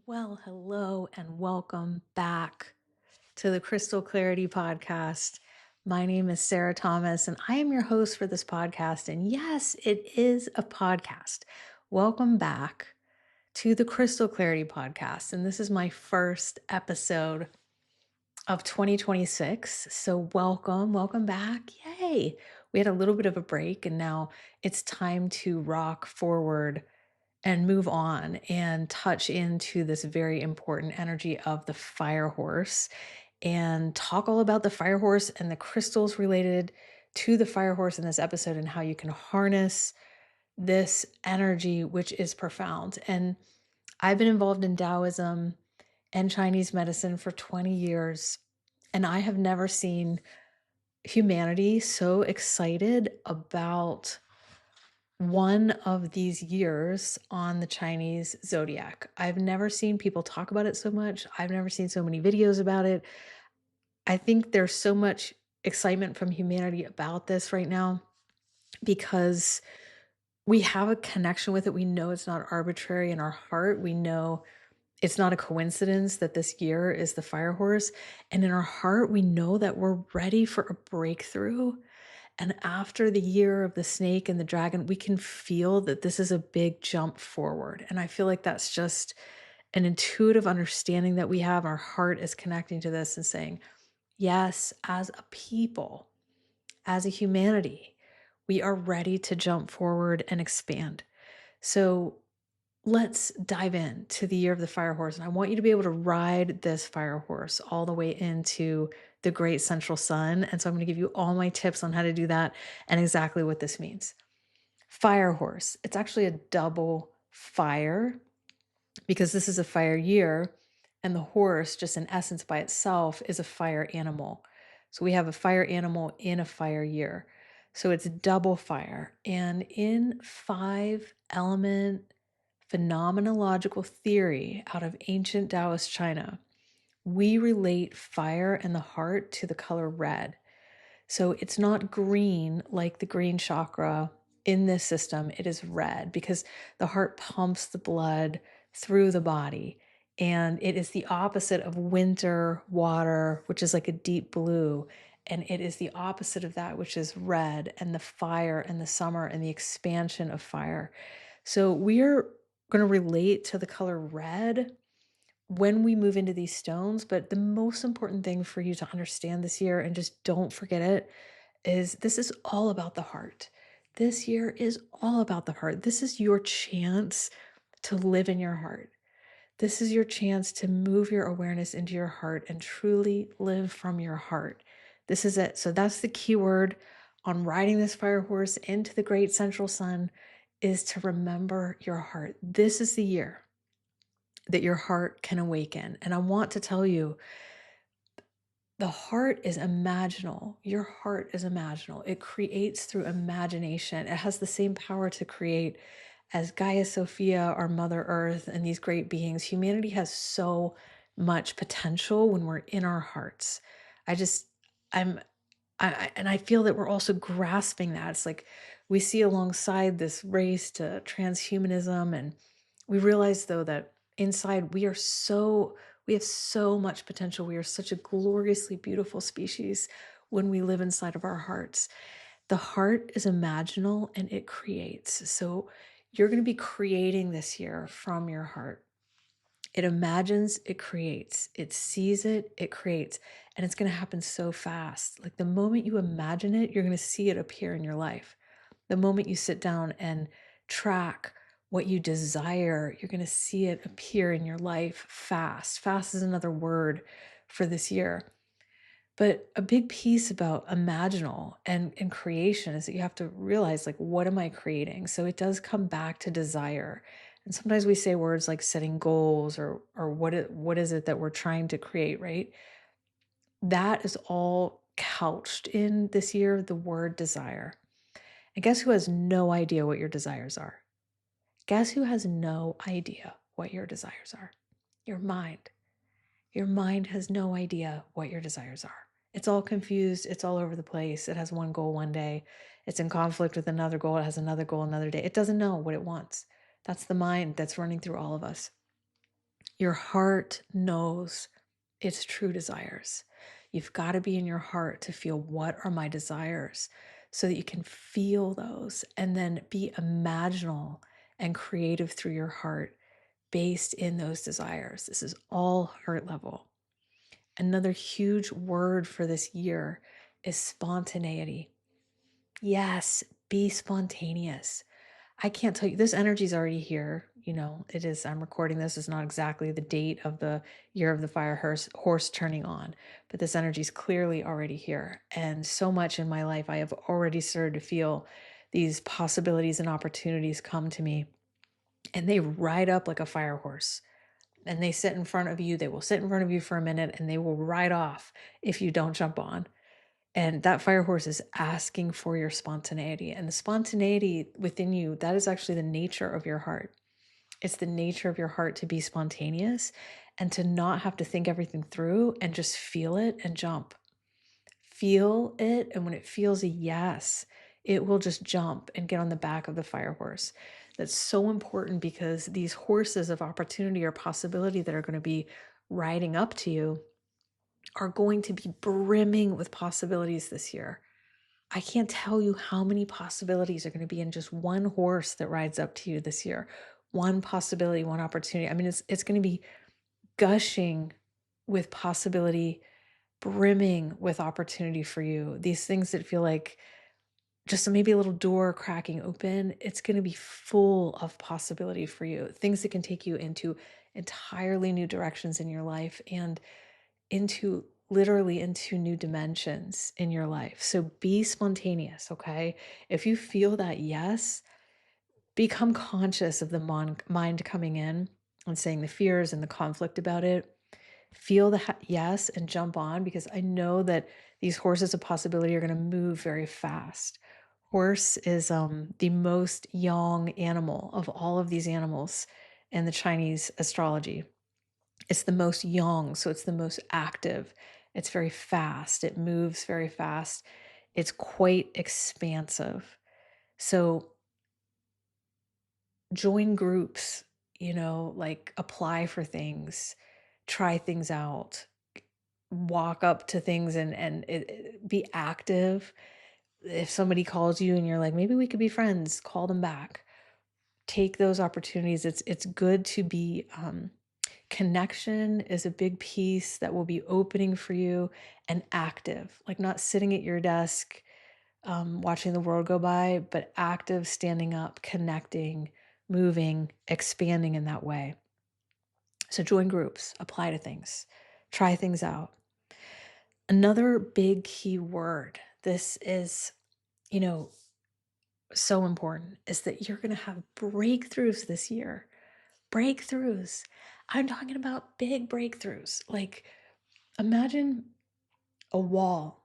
Well, hello and welcome back to the Crystal Clarity Podcast. My name is Sarah Thomas, and I am your host for this podcast. And yes, it is a podcast. Welcome back to the Crystal Clarity Podcast. And this is my first episode of 2026. So, welcome back. Yay. We had a little bit of a break, and now it's time to rock forward and move on and touch into this very important energy of the fire horse and talk all about the fire horse and the crystals related to the fire horse in this episode and how you can harness this energy, which is profound. And I've been involved in Taoism and Chinese medicine for 20 years, and I have never seen humanity so excited about one of these years on the Chinese zodiac. I've never seen people talk about it so much. I've never seen so many videos about it. I think there's so much excitement from humanity about this right now because we have a connection with it. We know it's not arbitrary in our heart. We know it's not a coincidence that this year is the fire horse. And in our heart, we know that we're ready for a breakthrough. And after the year of the snake and the dragon, we can feel that this is a big jump forward. And I feel like that's just an intuitive understanding that we have. Our heart is connecting to this and saying, yes, as a people, as a humanity, we are ready to jump forward and expand. So let's dive into the year of the fire horse. And I want you to be able to ride this fire horse all the way into the great central sun. And so I'm going to give you all my tips on how to do that and exactly what this means. Fire horse, it's actually a double fire because this is a fire year. And the horse, just in essence by itself, is a fire animal. So we have a fire animal in a fire year. So it's double fire. And in five element phenomenological theory out of ancient Taoist China, we relate fire and the heart to the color red. So it's not green like the green chakra in this system, it is red because the heart pumps the blood through the body. And it is the opposite of winter water, which is like a deep blue. And it is the opposite of that, which is red and the fire and the summer and the expansion of fire. So we're going to relate to the color red when we move into these stones. But the most important thing for you to understand this year, and just don't forget it, is this is all about the heart. This year is all about the heart. This is your chance to live in your heart. This is your chance to move your awareness into your heart and truly live from your heart. This is it. So that's the key word on riding this fire horse into the great central sun, is to remember your heart. This is the year that your heart can awaken. And I want to tell you, the heart is imaginal. Your heart is imaginal. It creates through imagination. It has the same power to create as Gaia Sophia, our Mother Earth, and these great beings. Humanity has so much potential when we're in our hearts. I just, I'm, and I feel that we're also grasping that. It's like we see alongside this race to transhumanism, and we realize though that inside we have so much potential. We are such a gloriously beautiful species when we live inside of our hearts. The heart is imaginal and it creates. So you're going to be creating this year from your heart. It imagines, it creates, it sees it, it creates, and it's going to happen so fast. Like the moment you imagine it, you're going to see it appear in your life. The moment you sit down and track what you desire, you're going to see it appear in your life fast. Fast is another word for this year. But a big piece about imaginal and creation is that you have to realize, like, what am I creating? So it does come back to desire. And sometimes we say words like setting goals or what is it that we're trying to create, right? That is all couched in this year, the word desire. And guess who has no idea what your desires are? Guess who has no idea what your desires are? Your mind. Your mind has no idea what your desires are. It's all confused. It's all over the place. It has one goal one day. It's in conflict with another goal. It has another goal another day. It doesn't know what it wants. That's the mind that's running through all of us. Your heart knows its true desires. You've got to be in your heart to feel, what are my desires, so that you can feel those and then be imaginal and creative through your heart based in those desires. This is all heart level. Another huge word for this year is spontaneity. Yes, be spontaneous. I can't tell you, this energy is already here. It is, I'm recording this, is not exactly the date of the year of the fire horse turning on, but this energy is clearly already here. And so much in my life, I have already started to feel these possibilities and opportunities come to me, and they ride up like a fire horse. And they sit in front of you. They will sit in front of you for a minute and they will ride off if you don't jump on. And that fire horse is asking for your spontaneity. And the spontaneity within you, that is actually the nature of your heart. It's the nature of your heart to be spontaneous and to not have to think everything through and just feel it and jump. Feel it. And when it feels a yes, it will just jump and get on the back of the fire horse. That's so important, because these horses of opportunity or possibility that are going to be riding up to you are going to be brimming with possibilities this year. I can't tell you how many possibilities are going to be in just one horse that rides up to you this year. One possibility, one opportunity. I mean, it's going to be gushing with possibility, brimming with opportunity for you. These things that feel like just maybe a little door cracking open, it's going to be full of possibility for you. Things that can take you into entirely new directions in your life, and literally into new dimensions in your life. So be spontaneous, okay? If you feel that yes, become conscious of the mind coming in and saying the fears and the conflict about it. Feel the yes and jump on, because I know that these horses of possibility are going to move very fast. Horse is the most yang animal of all of these animals in the Chinese astrology. It's the most yang, so it's the most active. It's very fast. It moves very fast. It's quite expansive. So join groups, like apply for things, try things out, walk up to things and be active. If somebody calls you and you're like, maybe we could be friends, call them back. Take those opportunities. It's good to be connection is a big piece that will be opening for you, and active, like not sitting at your desk watching the world go by, but active, standing up, connecting, moving, expanding in that way. So join groups, apply to things, try things out. Another big key word, this is, so important, is that you're going to have breakthroughs this year. Breakthroughs. I'm talking about big breakthroughs. Like, imagine a wall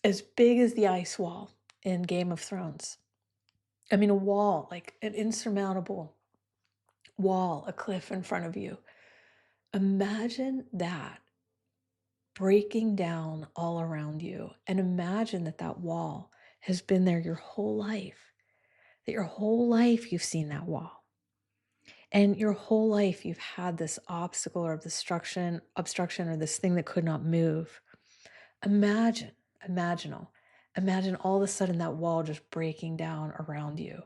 as big as the ice wall in Game of Thrones. I mean, a wall, like an insurmountable wall, a cliff in front of you. Imagine that breaking down all around you. And imagine that that wall has been there your whole life, that your whole life you've seen that wall. And your whole life you've had this obstacle or obstruction or this thing that could not move. Imagine, imagine all of a sudden that wall just breaking down around you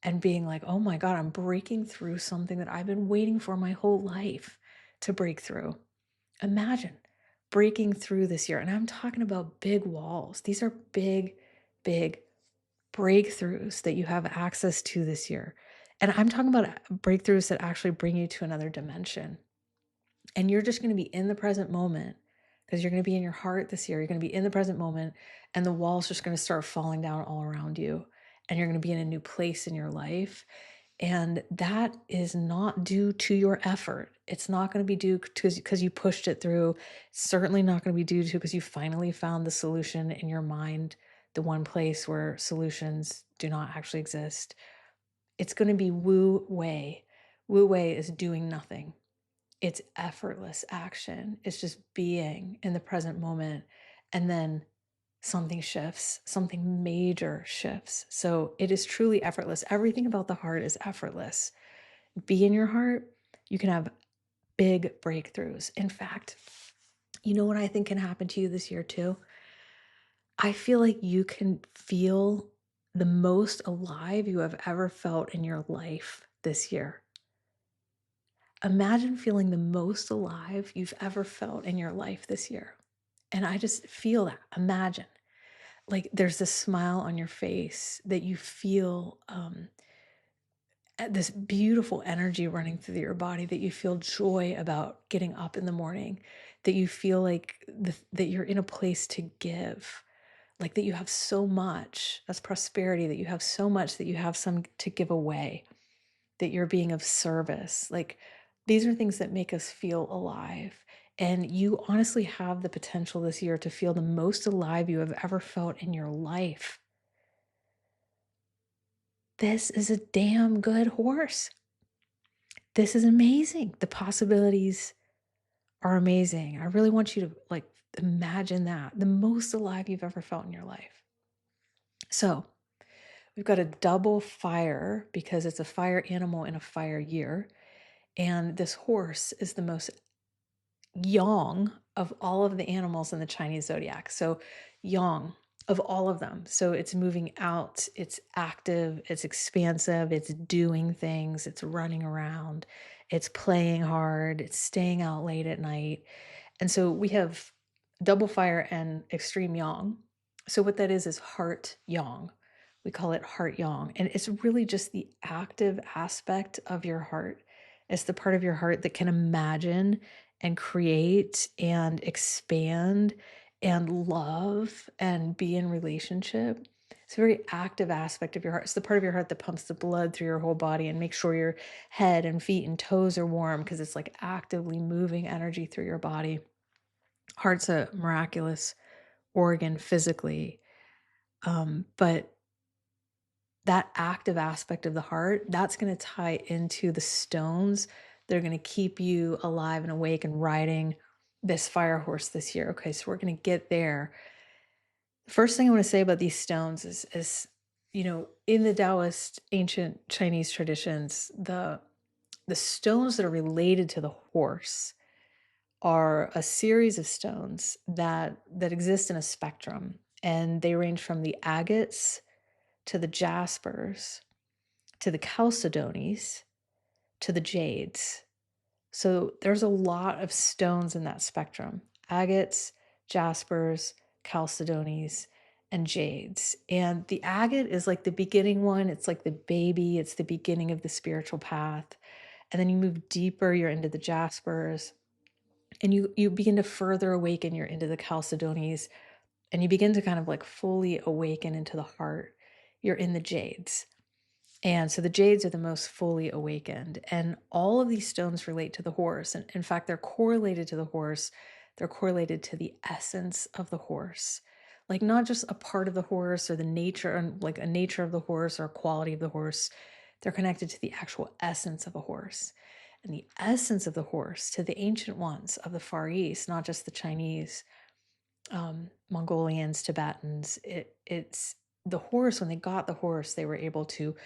and being like, oh my God, I'm breaking through something that I've been waiting for my whole life to break through. Imagine breaking through this year. And I'm talking about big walls. These are big, big breakthroughs that you have access to this year. And I'm talking about breakthroughs that actually bring you to another dimension. And you're just going to be in the present moment, because you're going to be in your heart this year. You're going to be in the present moment, and the wall's just going to start falling down all around you. And you're going to be in a new place in your life. And that is not due to your effort. It's not going to be due because you pushed it through. It's certainly not going to be due to because you finally found the solution in your mind, the one place where solutions do not actually exist. It's going to be Wu Wei. Wu Wei is doing nothing. It's effortless action. It's just being in the present moment. And then something shifts, something major shifts. So it is truly effortless. Everything about the heart is effortless. Be in your heart. You can have big breakthroughs. In fact, you know what I think can happen to you this year too? I feel like you can feel the most alive you have ever felt in your life this year. Imagine feeling the most alive you've ever felt in your life this year. And I just feel that. Imagine. Like there's this smile on your face that you feel this beautiful energy running through your body, that you feel joy about getting up in the morning, that you feel like that you're in a place to give, like that you have so much. That's prosperity, that you have so much that you have some to give away, that you're being of service. Like these are things that make us feel alive. And you honestly have the potential this year to feel the most alive you have ever felt in your life. This is a damn good horse. This is amazing. The possibilities are amazing. I really want you to like imagine that the most alive you've ever felt in your life. So we've got a double fire because it's a fire animal in a fire year. And this horse is the most yang of all of the animals in the Chinese zodiac. So yang of all of them. So it's moving out, it's active, it's expansive, it's doing things, it's running around, it's playing hard, it's staying out late at night. And so we have double fire and extreme yang. So what that is heart yang. We call it heart yang. And it's really just the active aspect of your heart. It's the part of your heart that can imagine and create and expand and love and be in relationship. It's a very active aspect of your heart. It's the part of your heart that pumps the blood through your whole body and makes sure your head and feet and toes are warm because it's like actively moving energy through your body. Heart's a miraculous organ physically, but that active aspect of the heart, that's going to tie into the stones that are going to keep you alive and awake and riding this fire horse this year. Okay, so we're going to get there. The first thing I want to say about these stones is in the Taoist ancient Chinese traditions, the stones that are related to the horse are a series of stones that exist in a spectrum, and they range from the agates to the jaspers to the chalcedonies to the jades. So there's a lot of stones in that spectrum: agates, jaspers, chalcedonies, and jades. And the agate is like the beginning one. It's like the baby. It's the beginning of the spiritual path. And then you move deeper, you're into the jaspers, and you begin to further awaken, you're into the chalcedonies, and you begin to kind of like fully awaken into the heart, you're in the jades. And so the jades are the most fully awakened. And all of these stones relate to the horse. And in fact, they're correlated to the horse. They're correlated to the essence of the horse. Like not just a part of the horse or the nature, and like a nature of the horse or a quality of the horse. They're connected to the actual essence of a horse. And the essence of the horse to the ancient ones of the Far East, not just the Chinese, Mongolians, Tibetans, it's the horse. When they got the horse, they were able to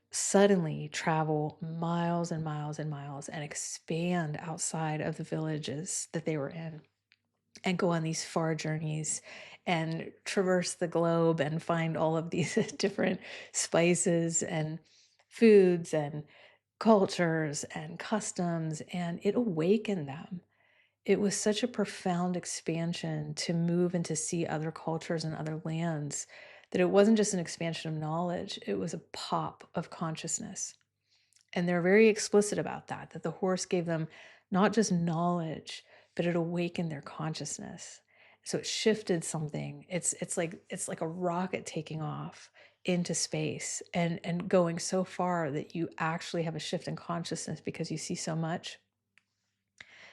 suddenly travel miles and miles and miles and expand outside of the villages that they were in and go on these far journeys and traverse the globe and find all of these different spices and foods and cultures and customs, and it awakened them. It was such a profound expansion to move and to see other cultures and other lands, that it wasn't just an expansion of knowledge, it was a pop of consciousness. And they're very explicit about that, that the horse gave them not just knowledge, but it awakened their consciousness. So it shifted something. It's like a rocket taking off into space and going so far that you actually have a shift in consciousness because you see so much.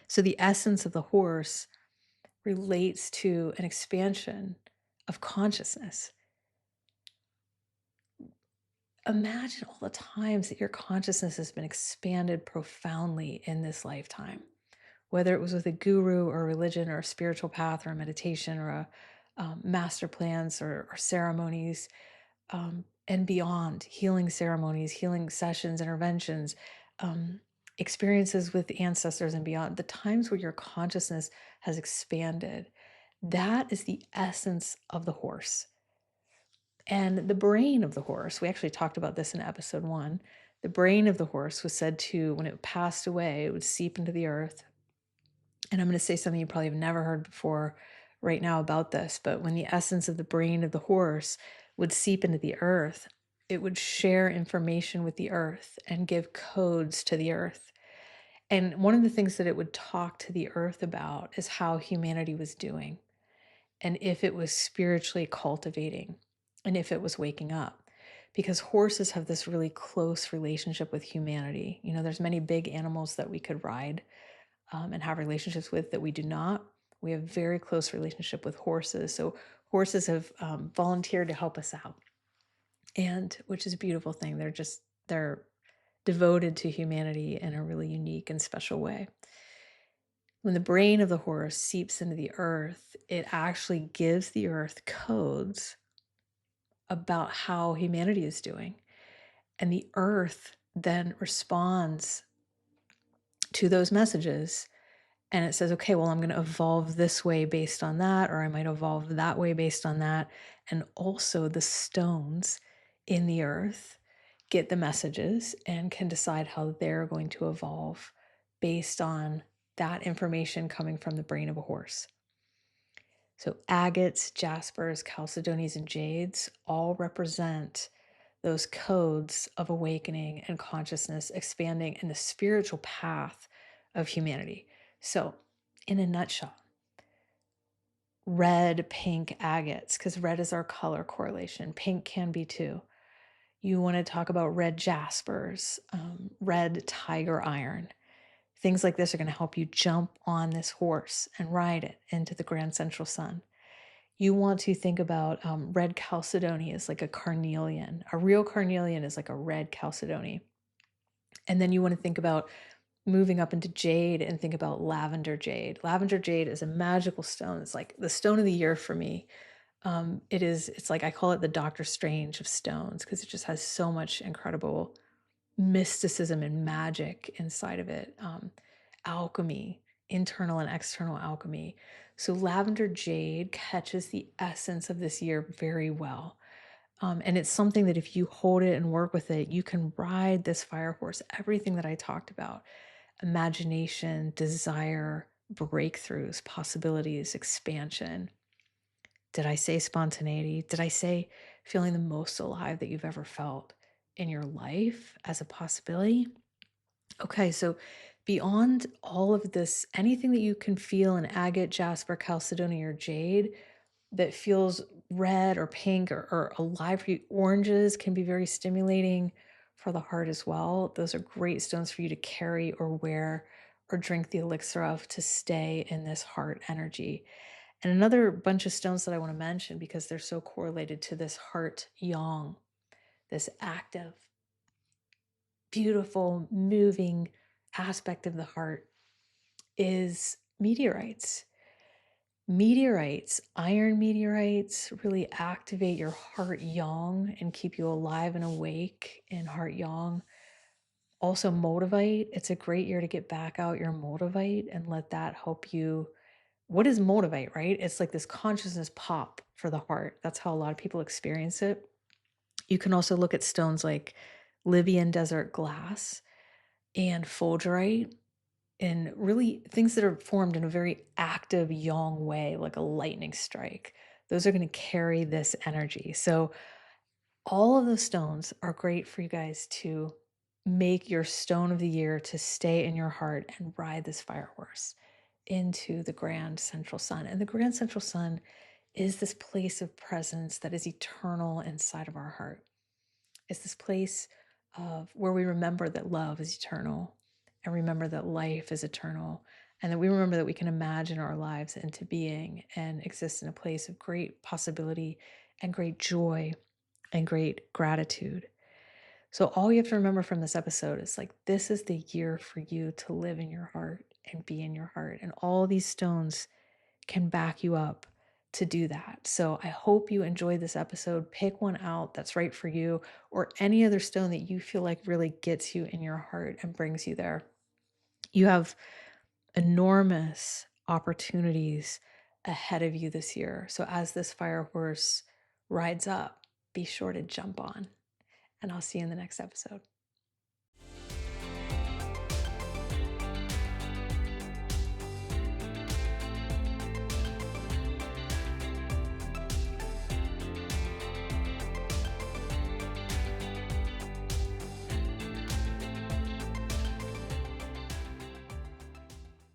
So the essence of the horse relates to an expansion of consciousness. Imagine all the times that your consciousness has been expanded profoundly in this lifetime, whether it was with a guru or a religion or a spiritual path or a meditation or a master plans or ceremonies, and beyond, healing ceremonies, healing sessions, interventions, um, experiences with ancestors and beyond, the times where your consciousness has expanded, that is the essence of the horse. And the brain of the horse, we actually talked about this in episode 1. The brain of the horse was said to, when it passed away, it would seep into the earth. And I'm going to say something you probably have never heard before right now about this, but when the essence of the brain of the horse would seep into the earth, it would share information with the earth and give codes to the earth. And one of the things that it would talk to the earth about is how humanity was doing, and if it was spiritually cultivating, and if it was waking up. Because horses have this really close relationship with humanity. You know, there's many big animals that we could ride and have relationships with that we do not. We have very close relationship with horses. So horses have volunteered to help us out, and which is a beautiful thing. They're devoted to humanity in a really unique and special way. When the brain of the horse seeps into the earth, it actually gives the earth codes about how humanity is doing. And the earth then responds to those messages, and it says, okay, well, I'm going to evolve this way based on that, or I might evolve that way based on that. And also the stones in the earth get the messages and can decide how they're going to evolve based on that information coming from the brain of a horse. So agates, jaspers, chalcedonies, and jades all represent those codes of awakening and consciousness expanding in the spiritual path of humanity. So, in a nutshell, red, pink agates, because red is our color correlation. Pink can be too. You want to talk about red jaspers, red tiger iron. Things like this are going to help you jump on this horse and ride it into the grand central sun. You want to think about red chalcedony as like a carnelian. A real carnelian is like a red chalcedony. And then you want to think about moving up into jade and think about lavender jade. Lavender jade is a magical stone. It's like the stone of the year for me. It's like I call it the Doctor Strange of stones because it just has so much incredible mysticism and magic inside of it. Alchemy, internal and external alchemy. So lavender jade catches the essence of this year very well. And it's something that if you hold it and work with it, you can ride this fire horse. Everything that I talked about, imagination, desire, breakthroughs, possibilities, expansion. Did I say spontaneity? Did I say feeling the most alive that you've ever felt in your life as a possibility? Okay, so beyond all of this, anything that you can feel in agate, jasper, chalcedony, or jade that feels red or pink or alive for you, oranges can be very stimulating for the heart as well. Those are great stones for you to carry or wear or drink the elixir of to stay in this heart energy. And another bunch of stones that I want to mention because they're so correlated to this heart yang, this active, beautiful, moving aspect of the heart is meteorites. Meteorites, iron meteorites, really activate your heart yang and keep you alive and awake in heart yang. Also, motivate. It's a great year to get back out your motivate and let that help you. What is motivate, right? It's like this consciousness pop for the heart. That's how a lot of people experience it. You can also look at stones like Libyan desert glass and fulgurite, and really things that are formed in a very active yang way, like a lightning strike. Those are going to carry this energy. So all of those stones are great for you guys to make your stone of the year to stay in your heart and ride this fire horse into the grand central sun. And the grand central sun is this place of presence that is eternal inside of our heart. It's this place of where we remember that love is eternal and remember that life is eternal, and that we remember that we can imagine our lives into being and exist in a place of great possibility and great joy and great gratitude. So all you have to remember from this episode is like, this is the year for you to live in your heart and be in your heart. And all these stones can back you up to do that. So I hope you enjoyed this episode. Pick one out that's right for you, or any other stone that you feel like really gets you in your heart and brings you there. You have enormous opportunities ahead of you this year. So as this fire horse rides up, be sure to jump on. And I'll see you in the next episode.